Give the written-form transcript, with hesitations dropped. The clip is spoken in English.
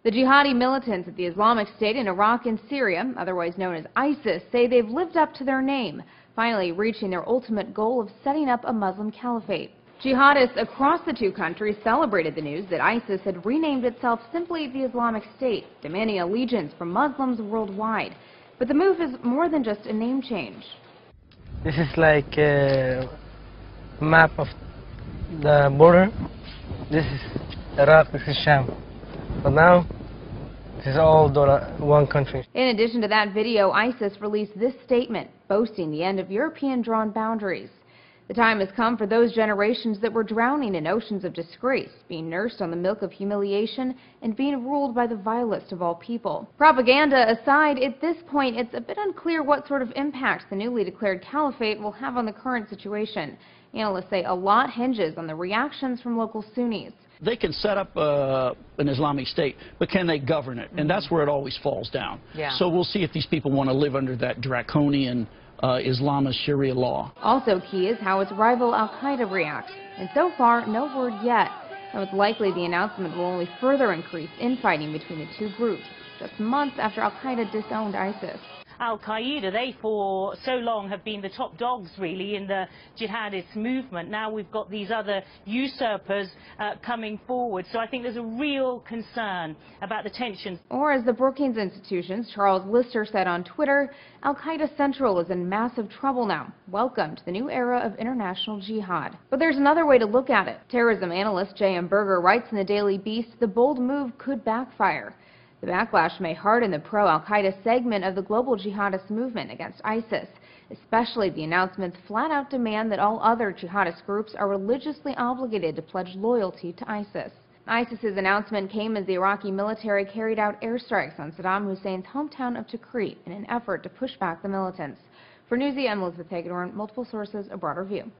The jihadi militants of the Islamic State in Iraq and Syria, otherwise known as ISIS, say they've lived up to their name, finally reaching their ultimate goal of setting up a Muslim caliphate. Jihadists across the two countries celebrated the news that ISIS had renamed itself simply the Islamic State, demanding allegiance from Muslims worldwide. But the move is more than just a name change. This is like a map of the border. This is Iraq, this is Sham. But now, this is all one country. In addition to that video, ISIS released this statement, boasting the end of European-drawn boundaries. The time has come for those generations that were drowning in oceans of disgrace, being nursed on the milk of humiliation, and being ruled by the vilest of all people. Propaganda aside, at this point, it's a bit unclear what sort of impact the newly declared caliphate will have on the current situation. Analysts say a lot hinges on the reactions from local Sunnis. They can set up an Islamic State, but can they govern it? And that's where it always falls down. Yeah. So we'll see if these people want to live under that draconian Islamist Sharia law. Also key is how its rival al-Qaeda reacts. And so far, no word yet. Though it's likely the announcement will only further increase infighting between the two groups, just months after al-Qaeda disowned ISIS. Al-Qaeda, they for so long have been the top dogs really in the jihadist movement. Now we've got these other usurpers coming forward. So I think there's a real concern about the tensions. Or as the Brookings Institution's Charles Lister said on Twitter, Al-Qaeda Central is in massive trouble now. Welcome to the new era of international jihad. But there's another way to look at it. Terrorism analyst J.M. Berger writes in the Daily Beast the bold move could backfire. The backlash may harden the pro-Al-Qaeda segment of the global jihadist movement against ISIS, especially the announcement's flat-out demand that all other jihadist groups are religiously obligated to pledge loyalty to ISIS. ISIS's announcement came as the Iraqi military carried out airstrikes on Saddam Hussein's hometown of Tikrit in an effort to push back the militants. For Newsy, I'm Elizabeth Hagedorn, multiple sources, a broader view.